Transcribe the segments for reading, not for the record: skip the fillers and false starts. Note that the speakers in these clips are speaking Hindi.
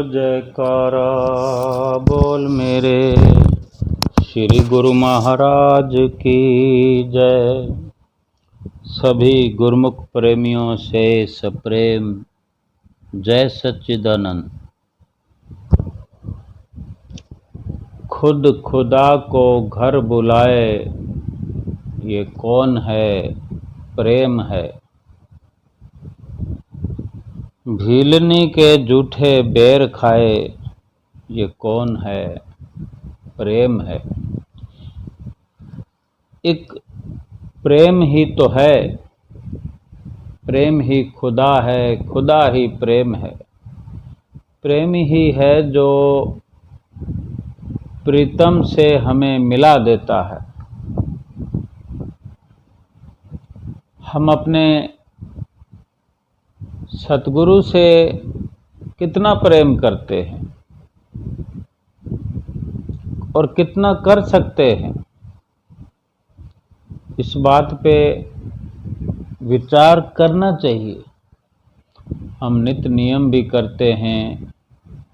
जयकारा बोल मेरे श्री गुरु महाराज की जय। सभी गुरुमुख प्रेमियों से सप्रेम जय सच्चिदानंद। खुद खुदा को घर बुलाए, ये कौन है प्रेम है। भीलनी के जूठे बेर खाए, ये कौन है प्रेम है। एक प्रेम ही तो है, प्रेम ही खुदा है, खुदा ही प्रेम है। प्रेम ही है जो प्रीतम से हमें मिला देता है। हम अपने सतगुरु से कितना प्रेम करते हैं और कितना कर सकते हैं, इस बात पे विचार करना चाहिए। हम नित्य नियम भी करते हैं,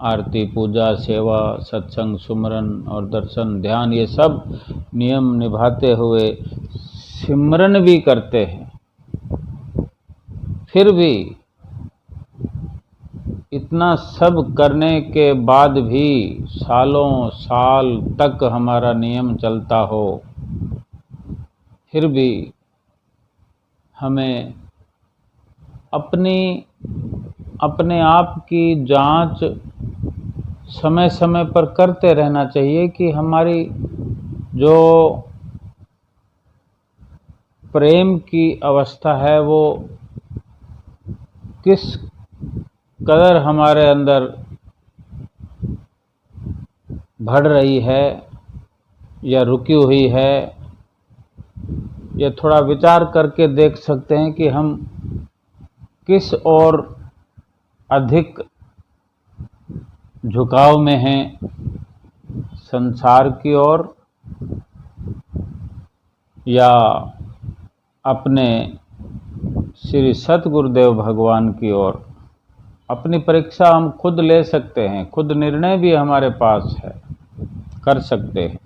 आरती पूजा सेवा सत्संग सुमरन और दर्शन ध्यान ये सब नियम निभाते हुए सिमरन भी करते हैं। फिर भी इतना सब करने के बाद भी सालों साल तक हमारा नियम चलता हो, फिर भी हमें अपने आप की जांच समय समय पर करते रहना चाहिए कि हमारी जो प्रेम की अवस्था है वो किस कदर हमारे अंदर बढ़ रही है या रुकी हुई है। ये थोड़ा विचार करके देख सकते हैं कि हम किस ओर अधिक झुकाव में हैं, संसार की ओर या अपने श्री सतगुरुदेव भगवान की ओर। अपनी परीक्षा हम खुद ले सकते हैं, खुद निर्णय भी हमारे पास है, कर सकते हैं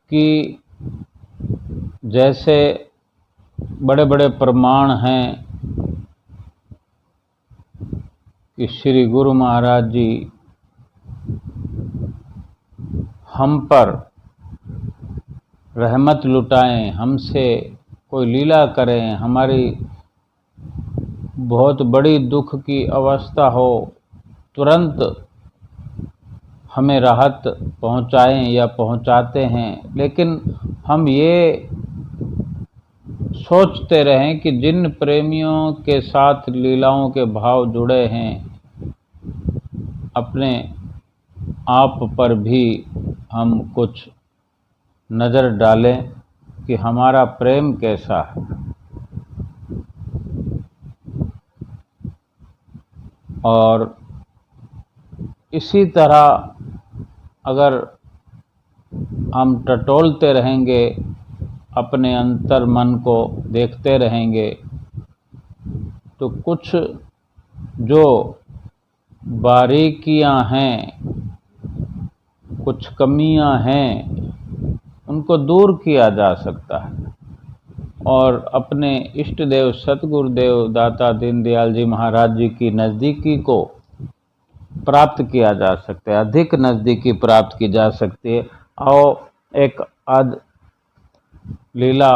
कि जैसे बड़े बड़े प्रमाण हैं कि श्री गुरु महाराज जी हम पर रहमत लुटाएं, हमसे कोई लीला करें, हमारी बहुत बड़ी दुख की अवस्था हो, तुरंत हमें राहत पहुंचाएं या पहुंचाते हैं। लेकिन हम ये सोचते रहें कि जिन प्रेमियों के साथ लीलाओं के भाव जुड़े हैं, अपने आप पर भी हम कुछ नज़र डालें कि हमारा प्रेम कैसा है। और इसी तरह अगर हम टटोलते रहेंगे, अपने अंतर मन को देखते रहेंगे, तो कुछ जो बारीकियां हैं, कुछ कमियां हैं, उनको दूर किया जा सकता है और अपने इष्ट देव सतगुरुदेव दाता दीनदयाल जी महाराज जी की नज़दीकी को प्राप्त किया जा सकता है, अधिक नज़दीकी प्राप्त की जा सकती है। और एक आध लीला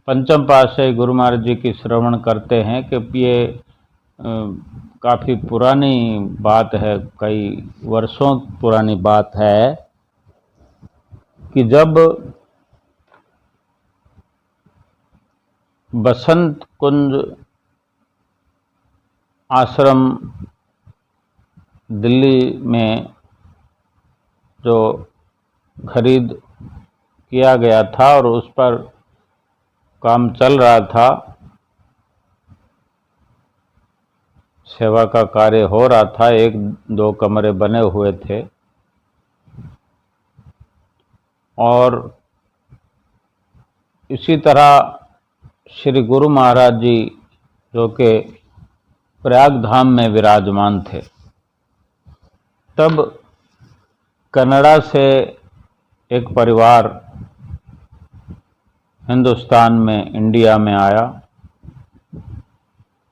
पंचम पातशाही गुरु महाराज जी की श्रवण करते हैं कि ये काफ़ी पुरानी बात है, कई वर्षों पुरानी बात है कि जब बसंत कुंज आश्रम दिल्ली में जो खरीद किया गया था और उस पर काम चल रहा था, सेवा का कार्य हो रहा था, एक दो कमरे बने हुए थे और इसी तरह श्री गुरु महाराज जी जो कि प्रयाग धाम में विराजमान थे। तब कनाडा से एक परिवार हिंदुस्तान में, इंडिया में आया।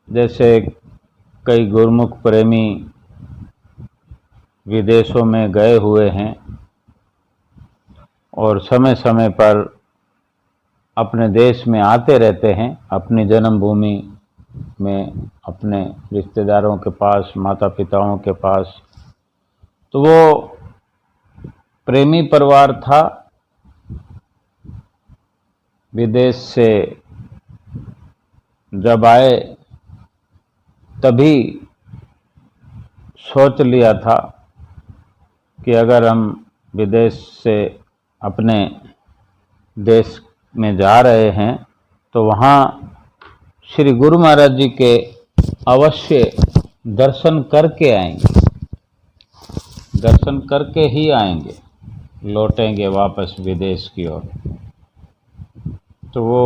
जैसे कई गुरुमुख प्रेमी विदेशों में गए हुए हैं और समय समय पर अपने देश में आते रहते हैं, अपनी जन्मभूमि में, अपने रिश्तेदारों के पास, माता पिताओं के पास। तो वो प्रेमी परिवार था। विदेश से जब आए तभी सोच लिया था कि अगर हम विदेश से अपने देश में जा रहे हैं तो वहाँ श्री गुरु महाराज जी के अवश्य दर्शन करके आएंगे, दर्शन करके ही आएंगे, लौटेंगे वापस विदेश की ओर। तो वो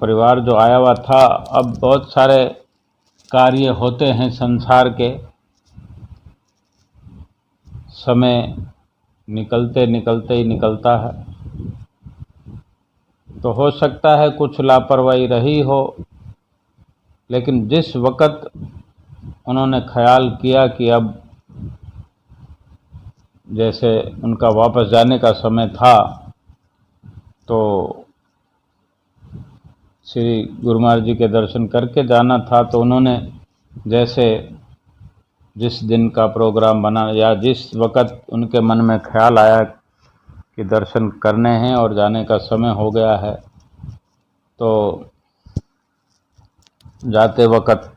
परिवार जो आया हुआ था, अब बहुत सारे कार्य होते हैं संसार के, समय निकलते निकलते ही निकलता है। तो हो सकता है कुछ लापरवाही रही हो, लेकिन जिस वक़्त उन्होंने ख्याल किया कि अब जैसे उनका वापस जाने का समय था, तो श्री गुरु महाराज जी के दर्शन करके जाना था, तो उन्होंने जैसे जिस दिन का प्रोग्राम बना या जिस वक़्त उनके मन में ख्याल आया कि दर्शन करने हैं और जाने का समय हो गया है, तो जाते वक़्त,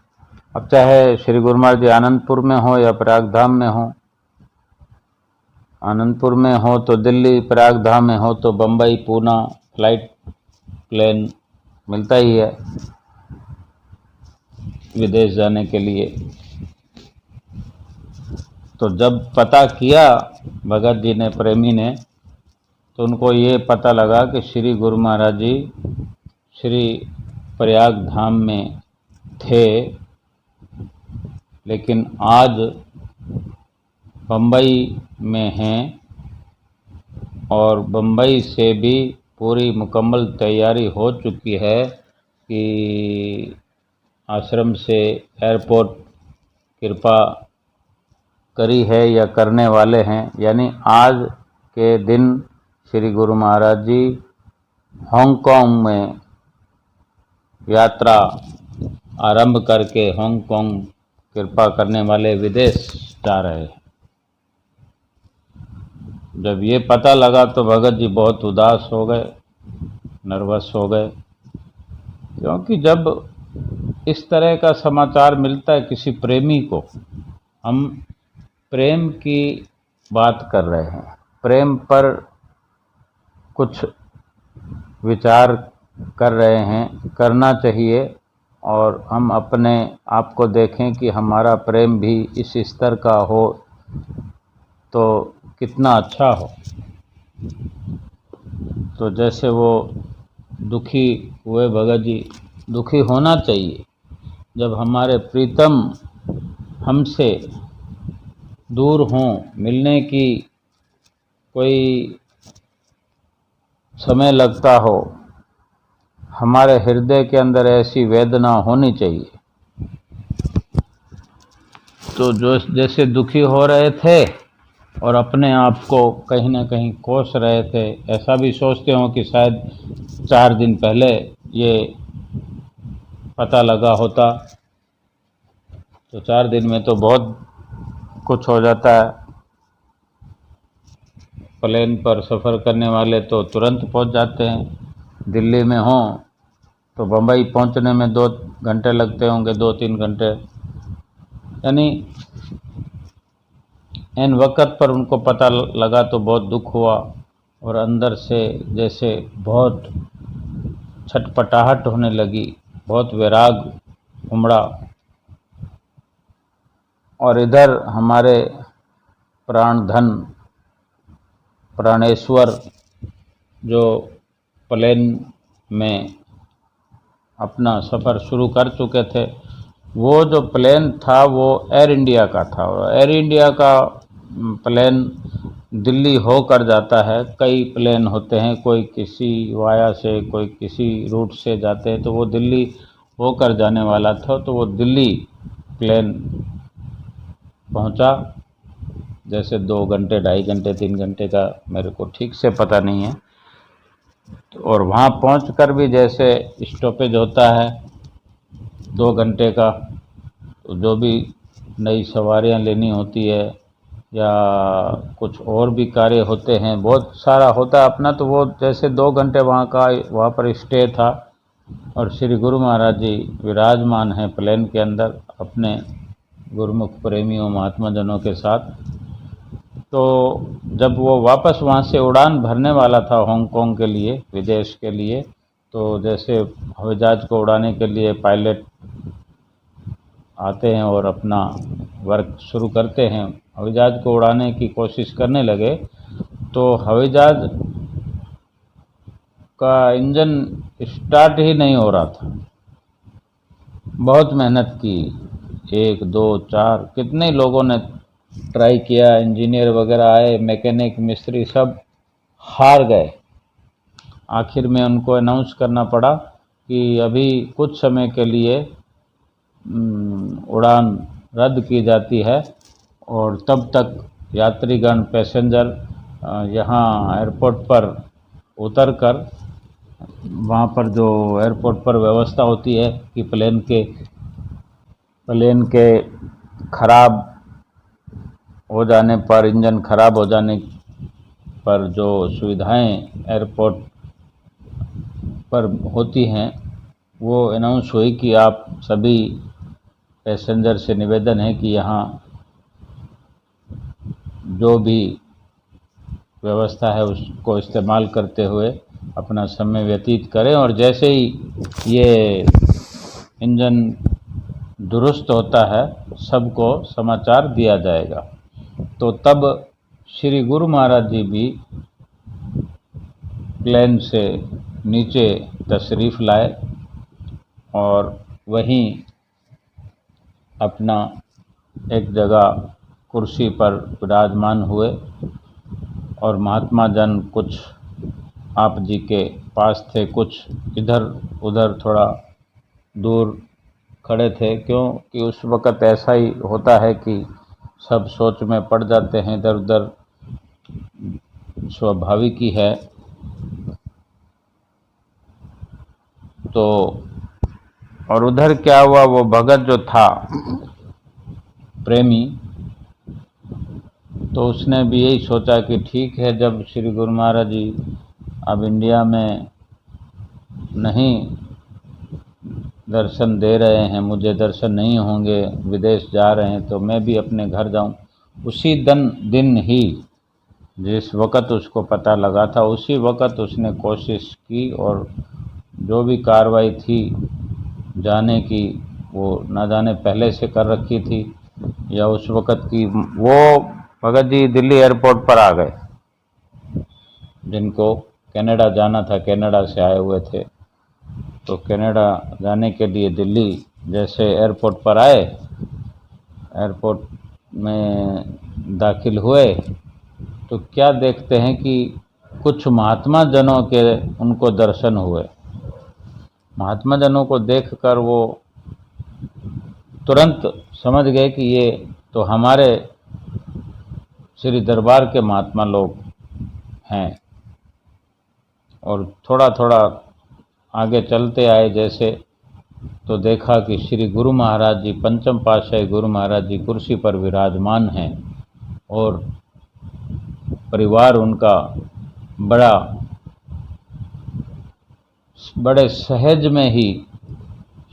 अब चाहे श्री गुरु महाराज जी आनंदपुर में हो या प्रयाग धाम में हो, आनंदपुर में हो तो दिल्ली, प्रयाग धाम में हो तो बम्बई, पूना फ्लाइट, प्लेन मिलता ही है विदेश जाने के लिए। तो जब पता किया भगत जी ने, प्रेमी ने, तो उनको ये पता लगा कि श्री गुरु महाराज जी श्री प्रयाग धाम में थे, लेकिन आज बम्बई में हैं और बम्बई से भी पूरी मुकम्मल तैयारी हो चुकी है कि आश्रम से एयरपोर्ट कृपा करी है या करने वाले हैं। यानी आज के दिन श्री गुरु महाराज जी हांगकांग में यात्रा आरंभ करके हांगकांग कृपा करने वाले विदेश जा रहे हैं। जब ये पता लगा तो भगत जी बहुत उदास हो गए, नर्वस हो गए, क्योंकि जब इस तरह का समाचार मिलता है किसी प्रेमी को, हम प्रेम की बात कर रहे हैं, प्रेम पर कुछ विचार कर रहे हैं, करना चाहिए, और हम अपने आप को देखें कि हमारा प्रेम भी इस स्तर का हो तो कितना अच्छा हो। तो जैसे वो दुखी हुए भगत जी, दुखी होना चाहिए जब हमारे प्रीतम हमसे दूर हों, मिलने की कोई समय लगता हो, हमारे हृदय के अंदर ऐसी वेदना होनी चाहिए। तो जो जैसे दुखी हो रहे थे और अपने आप को कहीं ना कहीं कोस रहे थे, ऐसा भी सोचते हो कि शायद 4 दिन पहले ये पता लगा होता तो 4 दिन में तो बहुत कुछ हो जाता है। प्लेन पर सफ़र करने वाले तो तुरंत पहुंच जाते हैं, दिल्ली में हों तो बम्बई पहुंचने में 2 घंटे लगते होंगे, 2-3 घंटे। यानी इन वक़्त पर उनको पता लगा तो बहुत दुख हुआ और अंदर से जैसे बहुत छटपटाहट होने लगी, बहुत वैराग उमड़ा। और इधर हमारे प्राणधन, प्राणेश्वर जो प्लेन में अपना सफ़र शुरू कर चुके थे, वो जो प्लेन था वो एयर इंडिया का था, और एयर इंडिया का प्लेन दिल्ली होकर जाता है। कई प्लेन होते हैं, कोई किसी वाया से, कोई किसी रूट से जाते हैं, तो वो दिल्ली होकर जाने वाला था। तो वो दिल्ली प्लेन पहुंचा, जैसे 2 घंटे, 2.5 घंटे, 3 घंटे का मेरे को ठीक से पता नहीं है। और वहाँ पहुंचकर भी जैसे स्टॉपेज होता है 2 घंटे का, तो जो भी नई सवारियां लेनी होती है या कुछ और भी कार्य होते हैं, बहुत सारा होता है अपना, तो वो जैसे 2 घंटे वहाँ पर स्टे था। और श्री गुरु महाराज जी विराजमान हैं प्लेन के अंदर अपने गुरुमुख प्रेमियों महात्मा जनों के साथ। तो जब वो वापस वहाँ से उड़ान भरने वाला था हांगकांग के लिए, विदेश के लिए, तो जैसे हवाई जहाज को उड़ाने के लिए पायलट आते हैं और अपना वर्क शुरू करते हैं, हवाई जहाज को उड़ाने की कोशिश करने लगे, तो हवाई जहाज का इंजन स्टार्ट ही नहीं हो रहा था। बहुत मेहनत की, 1, 2, 4 कितने लोगों ने ट्राई किया, इंजीनियर वगैरह आए, मैकेनिक, मिस्त्री, सब हार गए। आखिर में उनको अनाउंस करना पड़ा कि अभी कुछ समय के लिए उड़ान रद्द की जाती है, और तब तक यात्रीगण, पैसेंजर यहाँ एयरपोर्ट पर उतरकर, वहाँ पर जो एयरपोर्ट पर व्यवस्था होती है कि प्लेन के खराब हो जाने पर, इंजन खराब हो जाने पर जो सुविधाएं एयरपोर्ट पर होती हैं, वो अनाउंस हुई कि आप सभी पैसेंजर से निवेदन है कि यहाँ जो भी व्यवस्था है उसको इस्तेमाल करते हुए अपना समय व्यतीत करें, और जैसे ही ये इंजन दुरुस्त होता है सबको समाचार दिया जाएगा। तो तब श्री गुरु महाराज जी भी प्लेन से नीचे तशरीफ़ लाए और वहीं अपना एक जगह कुर्सी पर विराजमान हुए, और महात्मा जन कुछ आप जी के पास थे, कुछ इधर उधर थोड़ा दूर खड़े थे, क्योंकि उस वक़्त ऐसा ही होता है कि सब सोच में पड़ जाते हैं, इधर उधर, स्वाभाविक ही है। तो और उधर क्या हुआ, वो भगत जो था प्रेमी, तो उसने भी यही सोचा कि ठीक है, जब श्री गुरु महाराज जी अब इंडिया में नहीं दर्शन दे रहे हैं, मुझे दर्शन नहीं होंगे, विदेश जा रहे हैं, तो मैं भी अपने घर जाऊं। उसी दिन ही जिस वक़्त उसको पता लगा था, उसी वक़्त उसने कोशिश की, और जो भी कार्रवाई थी जाने की, वो न जाने पहले से कर रखी थी या उस वक़्त की। वो भगत जी दिल्ली एयरपोर्ट पर आ गए, जिनको कनाडा जाना था, कनाडा से आए हुए थे, तो कनाडा जाने के लिए दिल्ली जैसे एयरपोर्ट पर आए, एयरपोर्ट में दाखिल हुए, तो क्या देखते हैं कि कुछ महात्मा जनों के उनको दर्शन हुए। महात्मा जनों को देखकर वो तुरंत समझ गए कि ये तो हमारे श्री दरबार के महात्मा लोग हैं, और थोड़ा थोड़ा आगे चलते आए जैसे, तो देखा कि श्री गुरु महाराज जी, पंचम पातशाही गुरु महाराज जी कुर्सी पर विराजमान हैं, और परिवार उनका बड़े सहज में ही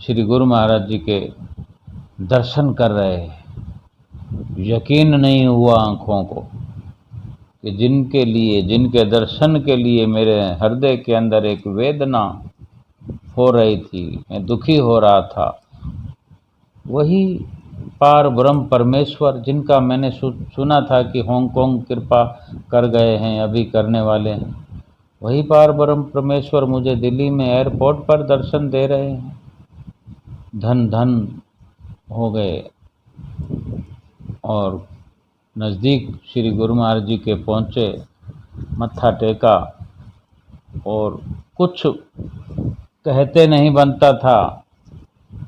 श्री गुरु महाराज जी के दर्शन कर रहे हैं। यकीन नहीं हुआ आँखों को कि जिनके दर्शन के लिए मेरे हृदय के अंदर एक वेदना हो रही थी, मैं दुखी हो रहा था, वही पार ब्रह्म परमेश्वर जिनका मैंने सुना था कि हांगकांग कृपा कर गए हैं, अभी करने वाले हैं, वही पार ब्रह्म परमेश्वर मुझे दिल्ली में एयरपोर्ट पर दर्शन दे रहे हैं। धन धन हो गए और नज़दीक श्री गुरु महाराज जी के पहुँचे, मत्था टेका और कुछ कहते नहीं बनता था,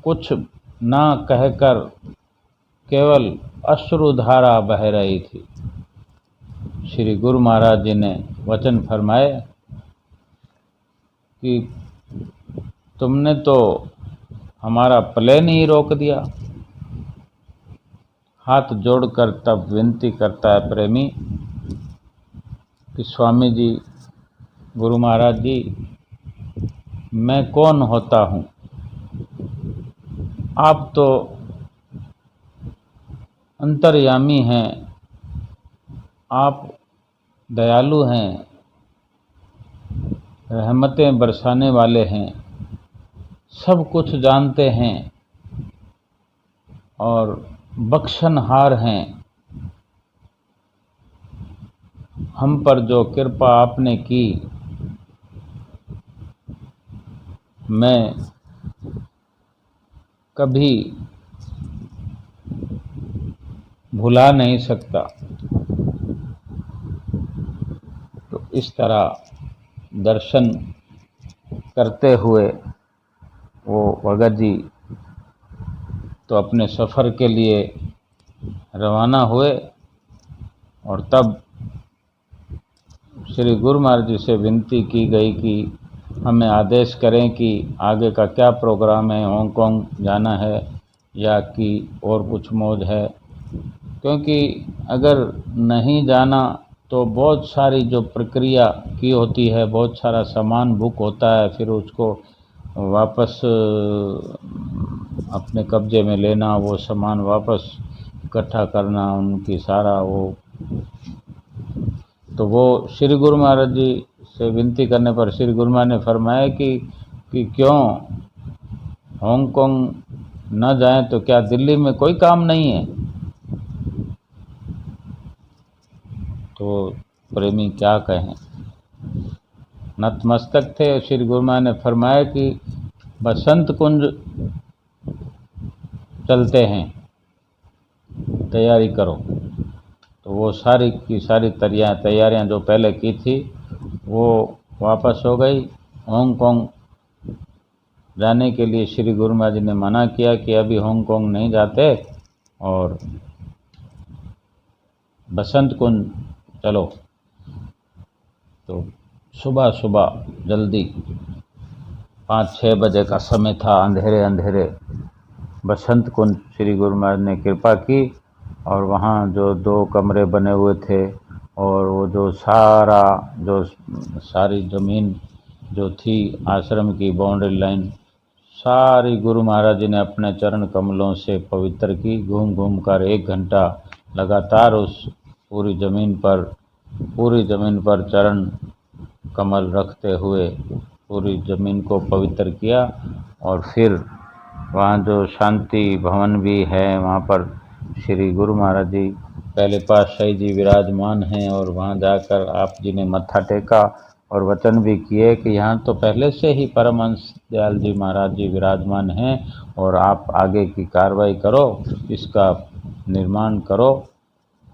कुछ ना कहकर केवल अश्रुधारा बह रही थी। श्री गुरु महाराज जी ने वचन फरमाए कि तुमने तो हमारा प्लेन ही रोक दिया। हाथ जोड़कर तब विनती करता है प्रेमी कि स्वामी जी, गुरु महाराज जी, मैं कौन होता हूँ? आप तो अंतर्यामी हैं, आप दयालु हैं, रहमतें बरसाने वाले हैं, सब कुछ जानते हैं और बख्शनहार हैं। हम पर जो कृपा आपने की, मैं कभी भुला नहीं सकता। तो इस तरह दर्शन करते हुए वो भगत जी तो अपने सफ़र के लिए रवाना हुए और तब श्री गुरु महाराज जी से विनती की गई कि हमें आदेश करें कि आगे का क्या प्रोग्राम है, हांगकांग जाना है या कि और कुछ मौज है, क्योंकि अगर नहीं जाना तो बहुत सारी जो प्रक्रिया की होती है, बहुत सारा सामान बुक होता है, फिर उसको वापस अपने कब्जे में लेना, वो सामान वापस इकट्ठा करना, उनकी सारा वो। तो वो श्री गुरु महाराज जी से विनती करने पर श्री गुरु महाराज ने फरमाया कि क्यों हांगकांग न जाएं तो क्या दिल्ली में कोई काम नहीं है? तो प्रेमी क्या कहें, नतमस्तक थे। श्री गुरु महाराज ने फरमाया कि बसंत कुंज चलते हैं, तैयारी करो। तो वो सारी की सारी तैयारियां जो पहले की थी वो वापस हो गई। हांगकांग जाने के लिए श्री गुरु महाराज जी ने मना किया कि अभी हांगकांग नहीं जाते और बसंत कुंज चलो। तो सुबह सुबह जल्दी 5-6 बजे का समय था, अंधेरे अंधेरे बसंत कुंज श्री गुरु महाराज ने कृपा की और वहाँ जो 2 कमरे बने हुए थे और वो जो सारी ज़मीन जो थी आश्रम की बाउंड्री लाइन, सारी गुरु महाराज जी ने अपने चरण कमलों से पवित्र की। घूम घूम कर 1 घंटा लगातार उस पूरी ज़मीन पर चरण कमल रखते हुए पूरी ज़मीन को पवित्र किया। और फिर वहाँ जो शांति भवन भी है, वहाँ पर श्री गुरु महाराज जी पहले पातशाही जी विराजमान हैं और वहाँ जाकर आप जी ने मत्था टेका और वचन भी किए कि यहाँ तो पहले से ही परमहंस दयाल जी महाराज जी विराजमान हैं और आप आगे की कार्रवाई करो, इसका निर्माण करो।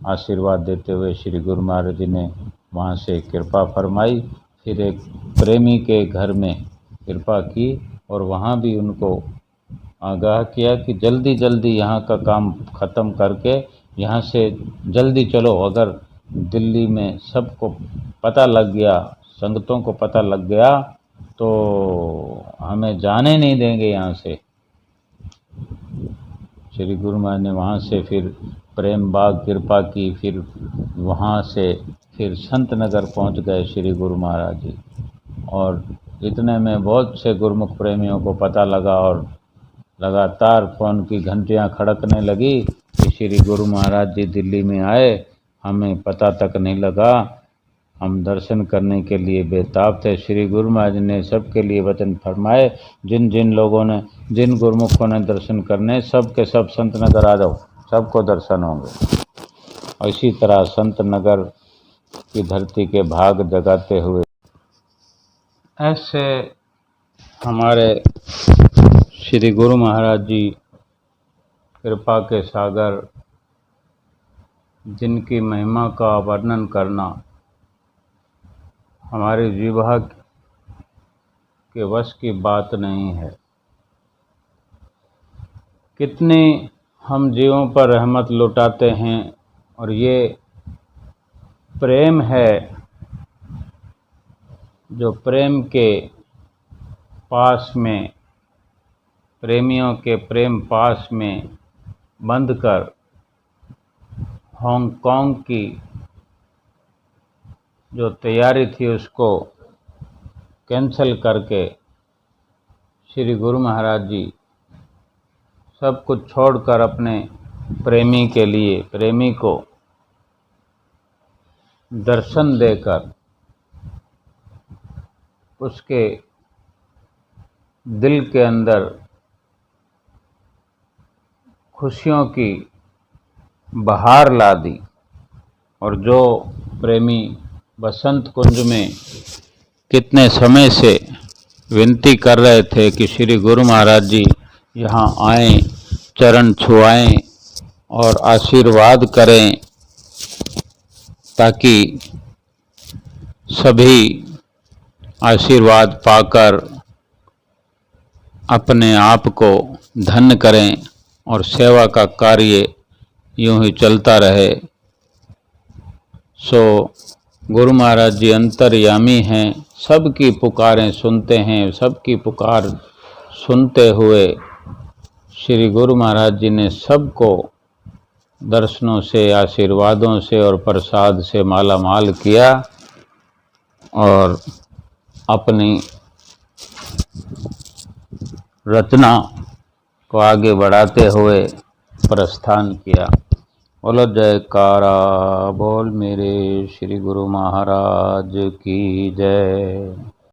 आशीर्वाद देते हुए श्री गुरु महाराज जी ने वहाँ से कृपा फरमाई। फिर एक प्रेमी के घर में कृपा की और वहाँ भी उनको आगाह किया कि जल्दी जल्दी यहाँ का काम ख़त्म करके यहाँ से जल्दी चलो। अगर दिल्ली में सबको पता लग गया, संगतों को पता लग गया तो हमें जाने नहीं देंगे यहाँ से। श्री गुरु महाराज ने वहाँ से फिर प्रेम बाग कृपा की, फिर वहाँ से फिर संत नगर पहुँच गए श्री गुरु महाराज जी। और इतने में बहुत से गुरुमुख प्रेमियों को पता लगा और लगातार फ़ोन की घंटियां खड़कने लगी कि श्री गुरु महाराज जी दिल्ली में आए, हमें पता तक नहीं लगा, हम दर्शन करने के लिए बेताब थे। श्री गुरु महाराज ने सबके लिए वचन फरमाए, जिन जिन लोगों ने, जिन गुरुमुखों ने दर्शन करने, सब के सब संत नगर आ जाओ, सबको दर्शन होंगे। और इसी तरह संत नगर की धरती के भाग जगाते हुए ऐसे हमारे श्री गुरु महाराज जी कृपा के सागर, जिनकी महिमा का वर्णन करना हमारी जिह्वा के वश की बात नहीं है। कितनी हम जीवों पर रहमत लुटाते हैं, और ये प्रेम है जो प्रेम के पास में, प्रेमियों के प्रेम पास में बंद कर हांगकांग की जो तैयारी थी उसको कैंसिल करके श्री गुरु महाराज जी सब कुछ छोड़कर अपने प्रेमी के लिए, प्रेमी को दर्शन देकर उसके दिल के अंदर खुशियों की बहार ला दी। और जो प्रेमी बसंत कुंज में कितने समय से विनती कर रहे थे कि श्री गुरु महाराज जी यहाँ आएं, चरण छुआएं और आशीर्वाद करें, ताकि सभी आशीर्वाद पाकर अपने आप को धन्य करें और सेवा का कार्य यूं ही चलता रहे। सो गुरु महाराज जी अंतर्यामी हैं, सबकी पुकारें सुनते हैं। सबकी पुकार सुनते हुए श्री गुरु महाराज जी ने सबको दर्शनों से, आशीर्वादों से और प्रसाद से माला माल किया और अपनी रचना को आगे बढ़ाते हुए प्रस्थान किया। बोलो जयकारा बोल मेरे श्री गुरु महाराज की जय।